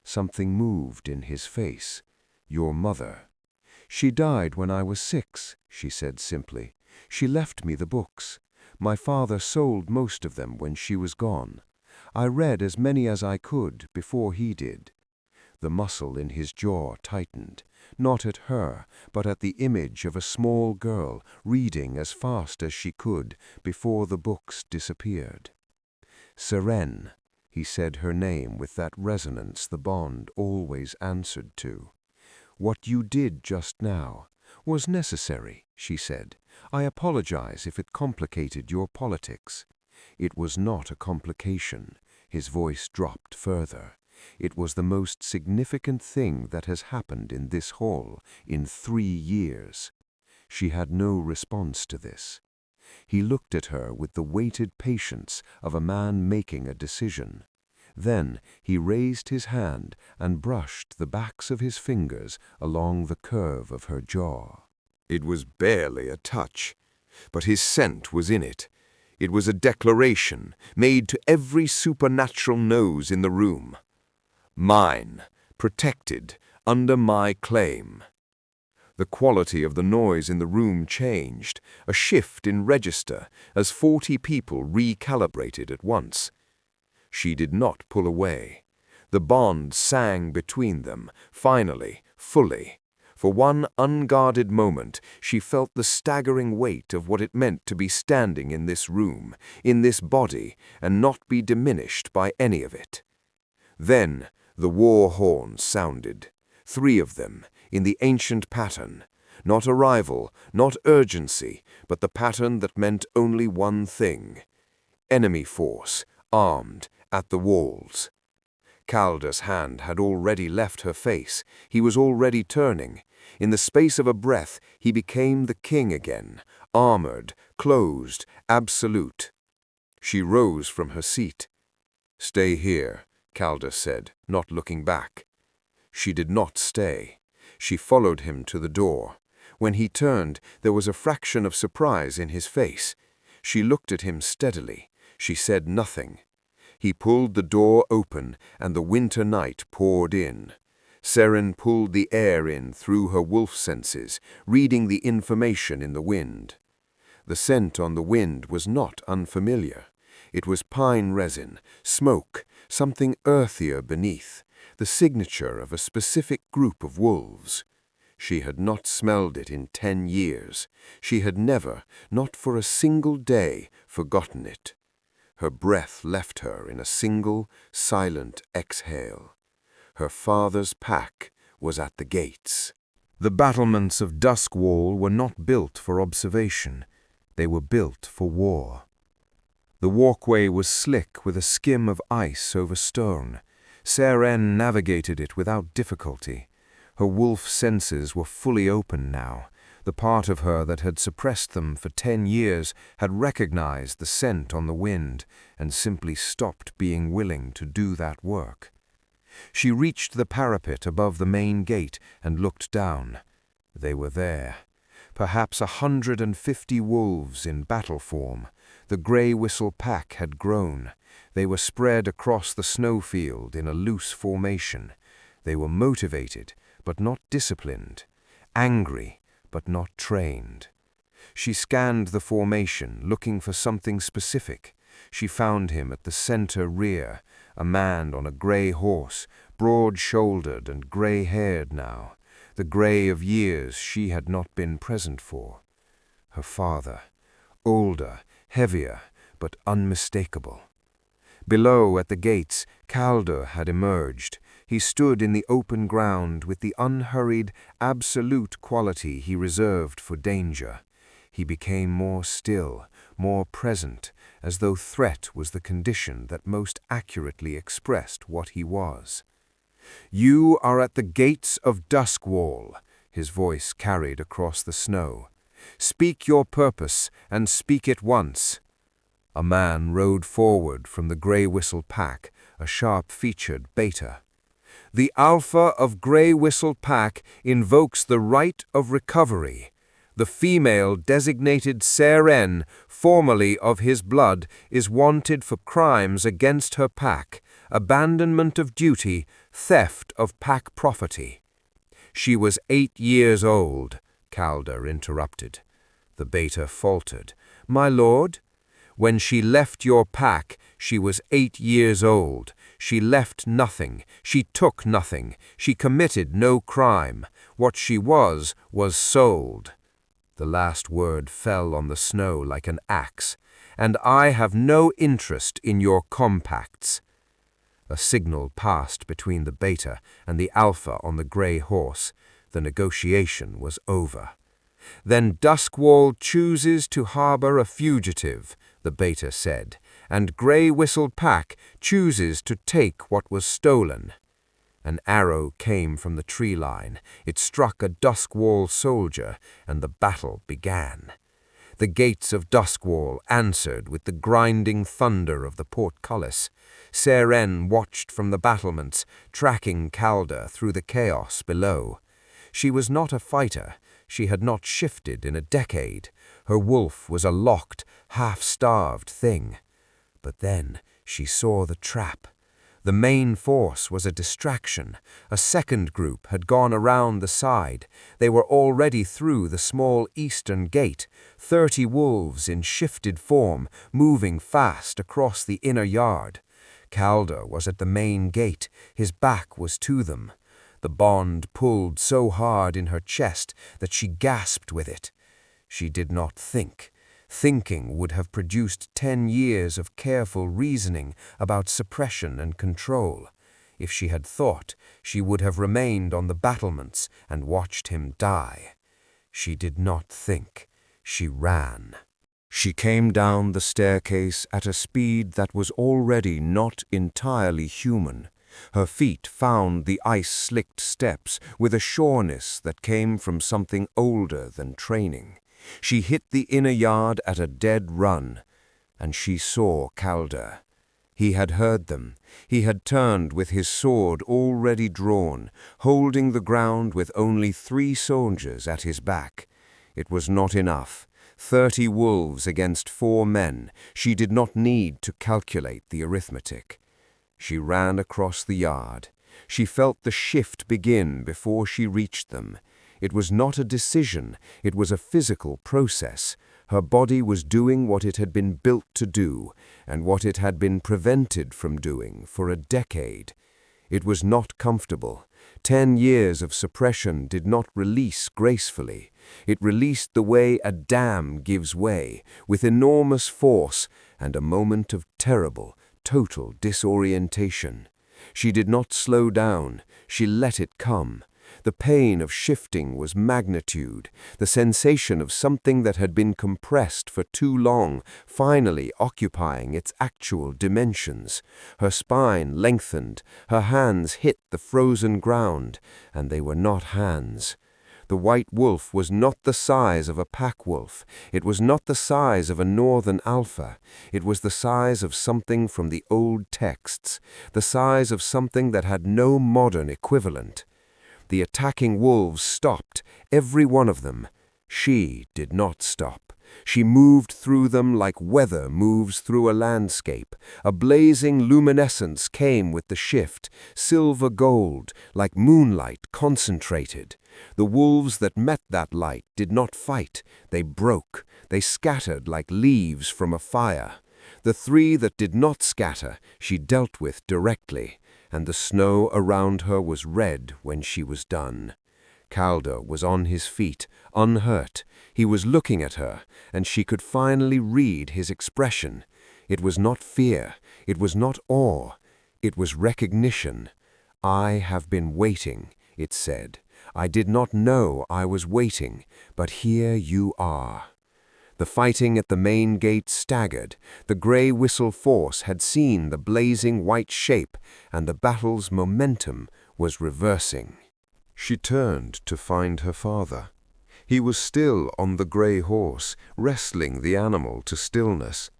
[SPEAKER 2] Something moved in his face. "Your mother." "She died when I was 6, she said simply. "She left me the books. My father sold most of them when she was gone. I read as many as I could before he did." The muscle in his jaw tightened, not at her, but at the image of a small girl reading as fast as she could before the books disappeared. "Seren," he said her name with that resonance the bond always answered to. "What you did just now was necessary," she said. "I apologize if it complicated your politics." It was not a complication. His voice dropped further. It was the most significant thing that has happened in this hall in 3 years. She had no response to this. He looked at her with the weighted patience of a man making a decision. Then he raised his hand and brushed the backs of his fingers along the curve of her jaw.
[SPEAKER 1] It was barely a touch, but his scent was in it. It was a declaration made to every supernatural nose in the room. Mine, protected, under my claim. The quality of the noise in the room changed, a shift in register as 40 people recalibrated at once. She did not pull away. The bond sang between them, finally, fully. For one unguarded moment, she felt the staggering weight of what it meant to be standing in this room, in this body, and not be diminished by any of it. Then the war horns sounded, 3 of them, in the ancient pattern. Not arrival, not urgency, but the pattern that meant only one thing. Enemy force, armed, at the walls. Calder's hand had already left her face. He was already turning. In the space of a breath, he became the king again, armored, closed, absolute. She rose from her seat. "Stay here," Calder said, not looking back. She did not stay. She followed him to the door. When he turned, there was a fraction of surprise in his face. She looked at him steadily. She said nothing. He pulled the door open, and the winter night poured in. Seren pulled the air in through her wolf senses, reading the information in the wind. The scent on the wind was not unfamiliar. It was pine resin, smoke, something earthier beneath, the signature of a specific group of wolves. She had not smelled it in 10 years. She had never, not for a single day, forgotten it. Her breath left her in a single, silent exhale. Her father's pack was at the gates. The battlements of Duskwall were not built for observation. They were built for war. The walkway was slick with a skim of ice over stone. Seren navigated it without difficulty. Her wolf senses were fully open now. The part of her that had suppressed them for 10 years had recognized the scent on the wind and simply stopped being willing to do that work. She reached the parapet above the main gate and looked down. They were there. Perhaps 150 wolves in battle form. The Grey Whistle pack had grown. They were spread across the snowfield in a loose formation. They were motivated, but not disciplined. Angry, but not trained. She scanned the formation, looking for something specific. She found him at the center rear, a man on a grey horse, broad-shouldered and grey-haired now, the grey of years she had not been present for. Her father, older, heavier, but unmistakable. Below, at the gates, Calder had emerged. He stood in the open ground with the unhurried, absolute quality he reserved for danger. He became more still, more present, as though threat was the condition that most accurately expressed what he was. "You are at the gates of Duskwall," his voice carried across the snow. "Speak your purpose, and speak it once." A man rode forward from the Grey Whistle pack, a sharp-featured beta. "The Alpha of Grey Whistle pack invokes the right of recovery. The female designated Seren, formerly of his blood, is wanted for crimes against her pack, abandonment of duty, theft of pack property. She was 8 years old, Calder interrupted. The beta faltered. My lord? When she left your pack, she was 8 years old. She left nothing. She took nothing. She committed no crime. What she was sold. The last word fell on the snow like an axe. And I have no interest in your compacts. A signal passed between the beta and the alpha on the grey horse. The negotiation was over. Then Duskwall chooses to harbor a fugitive, the beta said, and Grey-Whistled Pack chooses to take what was stolen. An arrow came from the tree line. It struck a Duskwall soldier, and the battle began. The gates of Duskwall answered with the grinding thunder of the portcullis. Seren watched from the battlements, tracking Calder through the chaos below. She was not a fighter. She had not shifted in a decade. Her wolf was a locked, half-starved thing. But then she saw the trap. The main force was a distraction. A second group had gone around the side. They were already through the small eastern gate, 30 wolves in shifted form, moving fast across the inner yard. Calder was at the main gate. His back was to them. The bond pulled so hard in her chest that she gasped with it. She did not think. Thinking would have produced 10 years of careful reasoning about suppression and control. If she had thought, she would have remained on the battlements and watched him die. She did not think. She ran. She came down the staircase at a speed that was already not entirely human. Her feet found the ice-slicked steps with a sureness that came from something older than training. She hit the inner yard at a dead run, and she saw Calder. He had heard them. He had turned with his sword already drawn, holding the ground with only 3 soldiers at his back. It was not enough. 30 wolves against 4 men. She did not need to calculate the arithmetic. She ran across the yard. She felt the shift begin before she reached them. It was not a decision, it was a physical process. Her body was doing what it had been built to do, and what it had been prevented from doing for a decade. It was not comfortable. 10 years of suppression did not release gracefully. It released the way a dam gives way, with enormous force and a moment of terrible, total disorientation. She did not slow down. She let it come. The pain of shifting was magnitude, the sensation of something that had been compressed for too long, finally occupying its actual dimensions. Her spine lengthened, her hands hit the frozen ground, and they were not hands. The white wolf was not the size of a pack wolf. It was not the size of a northern alpha. It was the size of something from the old texts, the size of something that had no modern equivalent. The attacking wolves stopped, every one of them. She did not stop. She moved through them like weather moves through a landscape. A blazing luminescence came with the shift, silver gold, like moonlight concentrated. The wolves that met that light did not fight. They broke. They scattered like leaves from a fire. The 3 that did not scatter, she dealt with directly, and the snow around her was red when she was done. Calder was on his feet, unhurt. He was looking at her, and she could finally read his expression. It was not fear. It was not awe. It was recognition. I have been waiting, it said. I did not know I was waiting, but here you are. The fighting at the main gate staggered. The grey whistle force had seen the blazing white shape, and the battle's momentum was reversing. She turned to find her father. He was still on the grey horse, wrestling the animal to stillness.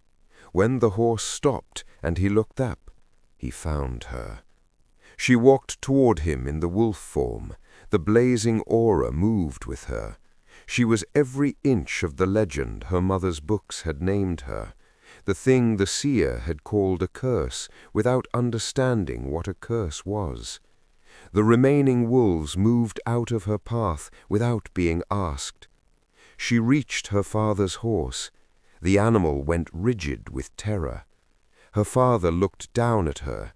[SPEAKER 1] When the horse stopped and he looked up, he found her. She walked toward him in the wolf form. The blazing aura moved with her. She was every inch of the legend her mother's books had named her, the thing the seer had called a curse without understanding what a curse was. The remaining wolves moved out of her path without being asked. She reached her father's horse. The animal went rigid with terror. Her father looked down at her.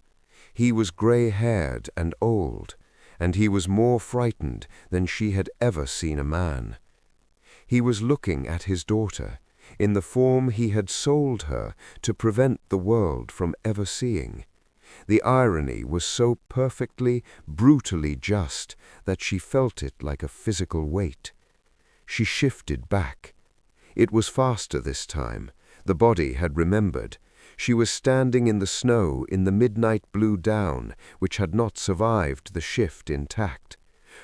[SPEAKER 1] He was gray-haired and old, and he was more frightened than she had ever seen a man. He was looking at his daughter, in the form he had sold her to prevent the world from ever seeing. The irony was so perfectly, brutally just that she felt it like a physical weight. She shifted back. It was faster this time. The body had remembered. She was standing in the snow in the midnight blue down, which had not survived the shift intact.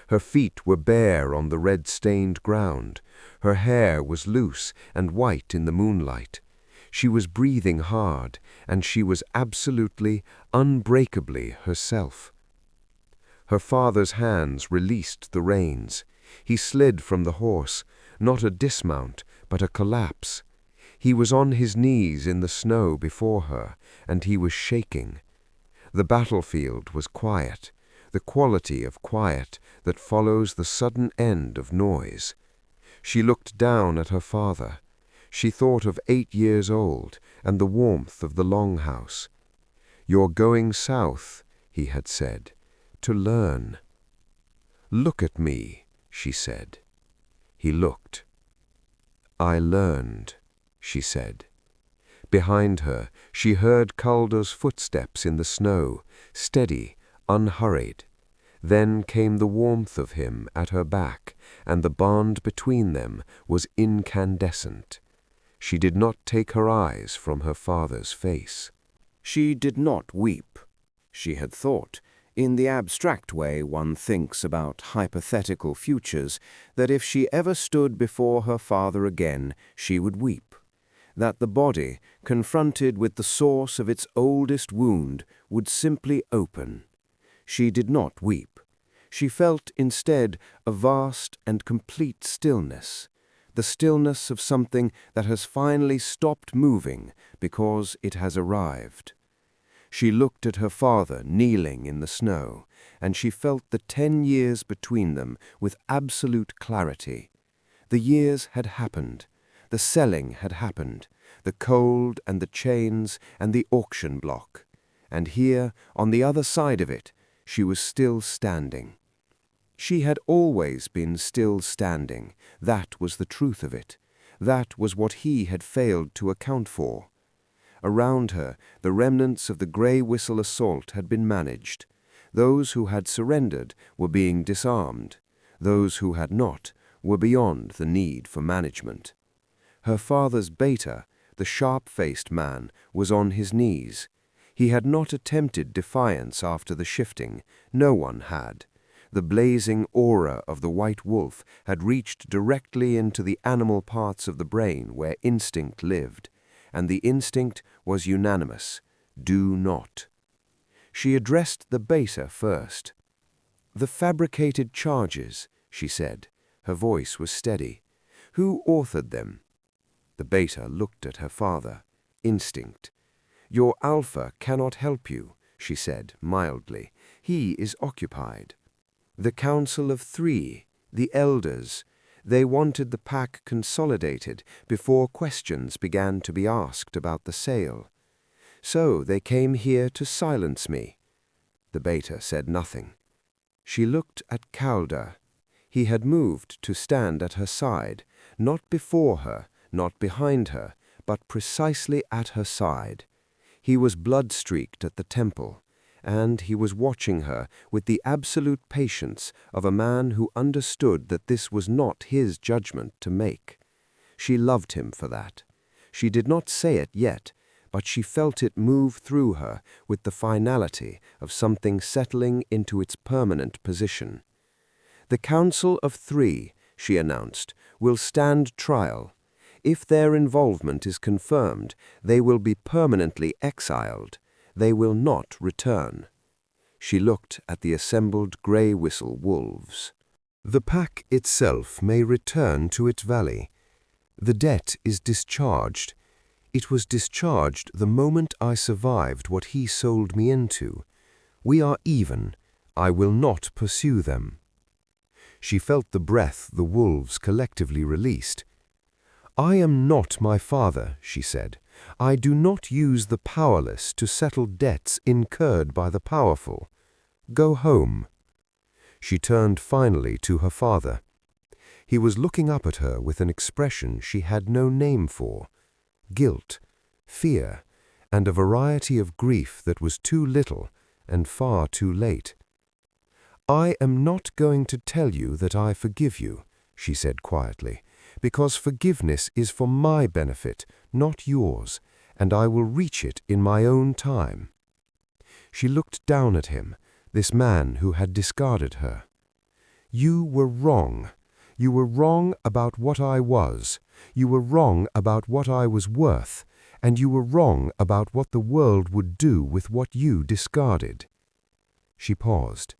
[SPEAKER 1] Her feet were bare on the red-stained ground. Her hair was loose and white in the moonlight. She was breathing hard, and she was absolutely, unbreakably herself. Her father's hands released the reins. He slid from the horse, not a dismount, but a collapse. He was on his knees in the snow before her, and he was shaking. The battlefield was quiet, the quality of quiet that follows the sudden end of noise. She looked down at her father. She thought of 8 years old and the warmth of the longhouse. "You're going south," he had said, "to learn." "Look at me," she said. He looked. "I learned," she said. Behind her, she heard Calder's footsteps in the snow, steady, unhurried. Then came the warmth of him at her back, and the bond between them was incandescent. She did not take her eyes from her father's face. She did not weep. She had thought, in the abstract way one thinks about hypothetical futures, that if she ever stood before her father again, she would weep. That the body, confronted with the source of its oldest wound, would simply open. She did not weep. She felt instead a vast and complete stillness, the stillness of something that has finally stopped moving because it has arrived. She looked at her father kneeling in the snow, and she felt the 10 years between them with absolute clarity. The years had happened. The selling had happened, the cold and the chains and the auction block. And here, on the other side of it, she was still standing. She had always been still standing. That was the truth of it. That was what he had failed to account for. Around her, the remnants of the grey whistle assault had been managed. Those who had surrendered were being disarmed. Those who had not were beyond the need for management. Her father's beta, the sharp-faced man, was on his knees. He had not attempted defiance after the shifting. No one had. The blazing aura of the white wolf had reached directly into the animal parts of the brain where instinct lived, and the instinct was unanimous. Do not. She addressed the beta first. "The fabricated charges," she said. Her voice was steady. "Who authored them?" The beta looked at her father. Instinct. "Your alpha cannot help you," she said mildly. "He is occupied." "The Council of 3, the elders, they wanted the pack consolidated before questions began to be asked about the sale. So they came here to silence me." The beta said nothing. She looked at Calder. He had moved to stand at her side, not before her, not behind her, but precisely at her side. He was blood-streaked at the temple, and he was watching her with the absolute patience of a man who understood that this was not his judgment to make. She loved him for that. She did not say it yet, but she felt it move through her with the finality of something settling into its permanent position. "The Council of 3, she announced, "will stand trial. If their involvement is confirmed, they will be permanently exiled. They will not return." She looked at the assembled grey whistle wolves. The pack itself may return to its valley. The debt is discharged. It was discharged the moment I survived what he sold me into. We are even. I will not pursue them." She felt the breath the wolves collectively released. "I am not my father," she said. "I do not use the powerless to settle debts incurred by the powerful. Go home." She turned finally to her father. He was looking up at her with an expression she had no name for: guilt, fear, and a variety of grief that was too little and far too late. "I am not going to tell you that I forgive you," she said quietly, "because forgiveness is for my benefit, not yours, and I will reach it in my own time." She looked down at him, this man who had discarded her. "You were wrong. You were wrong about what I was. You were wrong about what I was worth, and you were wrong about what the world would do with what you discarded." She paused.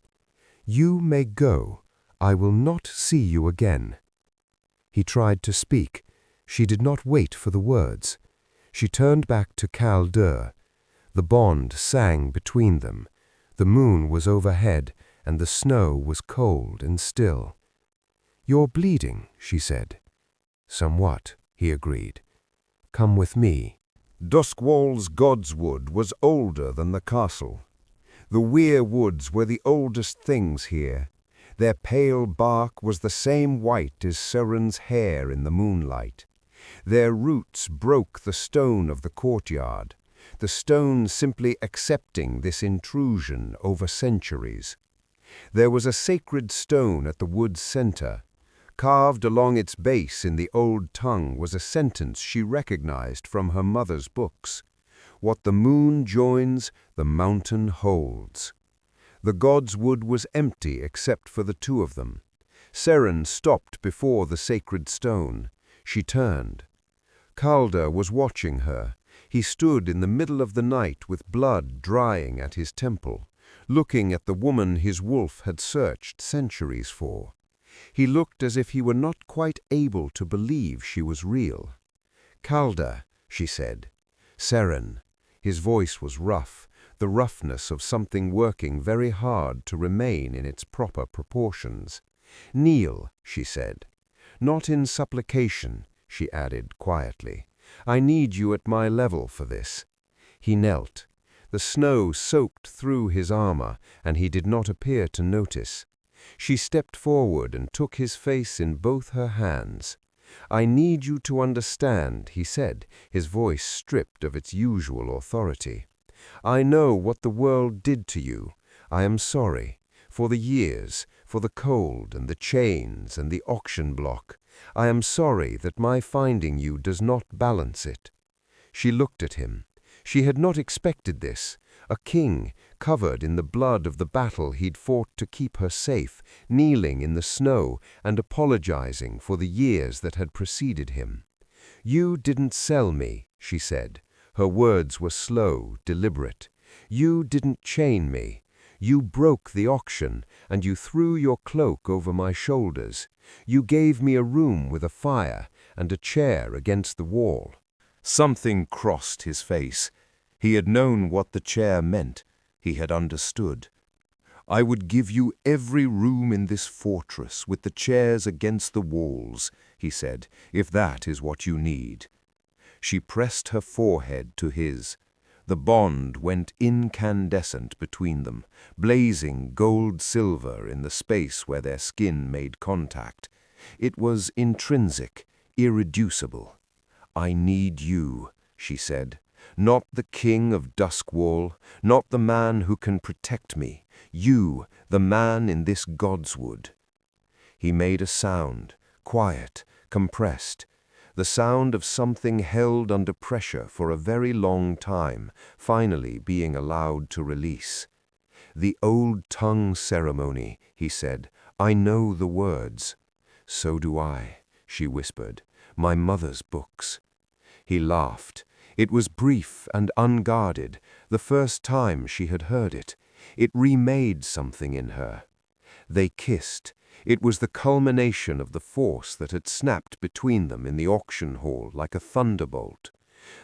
[SPEAKER 1] "You may go. I will not see you again." He tried to speak. She did not wait for the words. She turned back to Cal Dur. The bond sang between them. The moon was overhead, and the snow was cold and still. "You're bleeding," she said. "Somewhat," he agreed. "Come with me." Duskwall's Godswood was older than the castle. The Weir Woods were the oldest things here. Their pale bark was the same white as Serin's hair in the moonlight. Their roots broke the stone of the courtyard, the stone simply accepting this intrusion over centuries. There was a sacred stone at the wood's center. Carved along its base in the old tongue was a sentence she recognized from her mother's books: "What the moon joins, the mountain holds." The Godswood was empty except for the two of them. Serin stopped before the sacred stone. She turned. Calder was watching her. He stood in the middle of the night with blood drying at his temple, looking at the woman his wolf had searched centuries for. He looked as if he were not quite able to believe she was real. "Calder," she said. "Serin." His voice was rough, the roughness of something working very hard to remain in its proper proportions. "Kneel," she said. "Not in supplication," she added quietly. "I need you at my level for this." He knelt. The snow soaked through his armor, and he did not appear to notice. She stepped forward and took his face in both her hands. "I need you to understand," he said, his voice stripped of its usual authority. "I know what the world did to you. I am sorry. For the years, for the cold and the chains and the auction block. I am sorry that my finding you does not balance it." She looked at him. She had not expected this. A king, covered in the blood of the battle he'd fought to keep her safe, kneeling in the snow and apologizing for the years that had preceded him. "You didn't sell me," she said. Her words were slow, deliberate. "You didn't chain me. You broke the auction, and you threw your cloak over my shoulders. You gave me a room with a fire and a chair against the wall." Something crossed his face. He had known what the chair meant. He had understood. "I would give you every room in this fortress with the chairs against the walls," he said, "if that is what you need." She pressed her forehead to his. The bond went incandescent between them, blazing gold-silver in the space where their skin made contact. It was intrinsic, irreducible. "I need you," she said. "Not the king of Duskwall, not the man who can protect me. You, the man in this Godswood." He made a sound, quiet, compressed. The sound of something held under pressure for a very long time, finally being allowed to release. "The old tongue ceremony," he said. "I know the words." "So do I," she whispered. "My mother's books." He laughed. It was brief and unguarded, the first time she had heard it. It remade something in her. They kissed.
[SPEAKER 2] It was the culmination of the force that had snapped between them in the auction hall like a thunderbolt.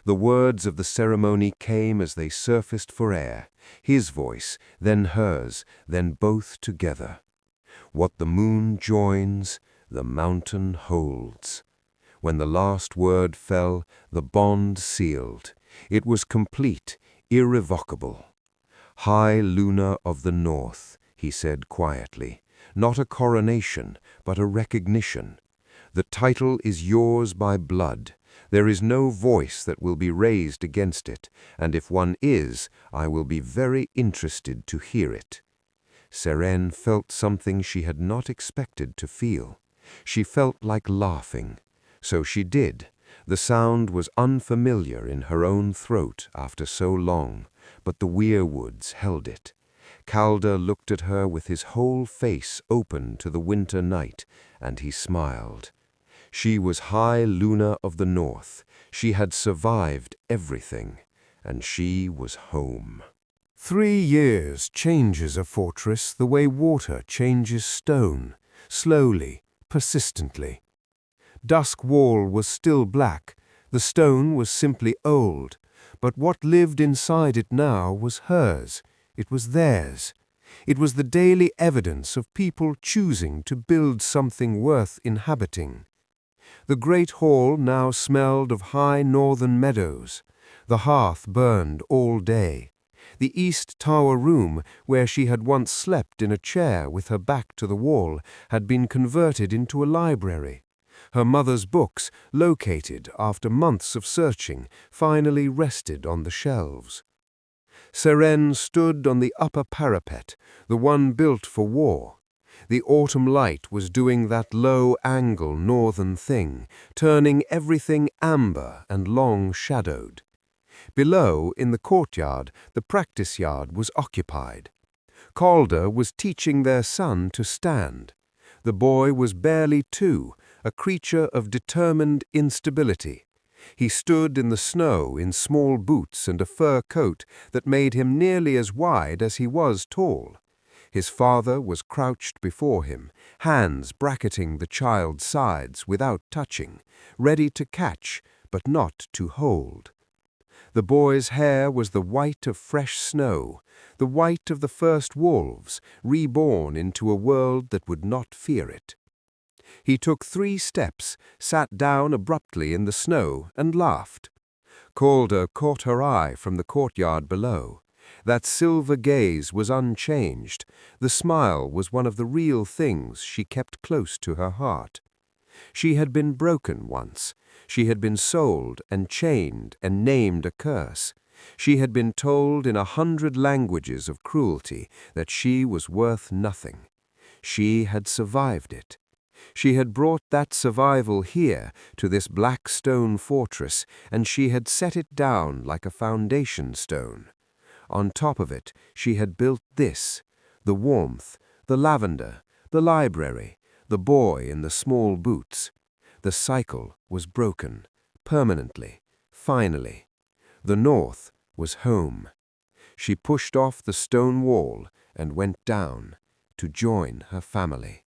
[SPEAKER 2] The words of the ceremony came as they surfaced for air, his voice, then hers, then both together. What the moon joins, the mountain holds. When the last word fell, the bond sealed. It was complete, irrevocable. "High Luna of the North," he said quietly. "Not a coronation, but a recognition. The title is yours by blood. There is no voice that will be raised against it, and if one is, I will be very interested to hear it." Seren felt something she had not expected to feel. She felt like laughing. So she did. The sound was unfamiliar in her own throat after so long, but the weirwoods held it. Calder looked at her with his whole face open to the winter night, and he smiled. She was High Luna of the North. She had survived everything, and she was home.
[SPEAKER 1] 3 years changes a fortress the way water changes stone, slowly, persistently. Dusk Wall was still black, the stone was simply old, but what lived inside it now was hers, it was theirs. It was the daily evidence of people choosing to build something worth inhabiting. The great hall now smelled of high northern meadows. The hearth burned all day. The east tower room, where she had once slept in a chair with her back to the wall, had been converted into a library. Her mother's books, located after months of searching, finally rested on the shelves. Seren stood on the upper parapet, the one built for war. The autumn light was doing that low-angle northern thing, turning everything amber and long-shadowed. Below, in the courtyard, the practice yard was occupied. Calder was teaching their son to stand. The boy was barely 2, a creature of determined instability. He stood in the snow in small boots and a fur coat that made him nearly as wide as he was tall. His father was crouched before him, hands bracketing the child's sides without touching, ready to catch, but not to hold. The boy's hair was the white of fresh snow, the white of the first wolves, reborn into a world that would not fear it. He took 3 steps, sat down abruptly in the snow, and laughed. Calder caught her eye from the courtyard below. That silver gaze was unchanged. The smile was one of the real things she kept close to her heart. She had been broken once. She had been sold and chained and named a curse. She had been told in 100 languages of cruelty that she was worth nothing. She had survived it. She had brought that survival here, to this black stone fortress, and she had set it down like a foundation stone. On top of it, she had built this: the warmth, the lavender, the library, the boy in the small boots. The cycle was broken, permanently, finally. The North was home. She pushed off the stone wall and went down to join her family.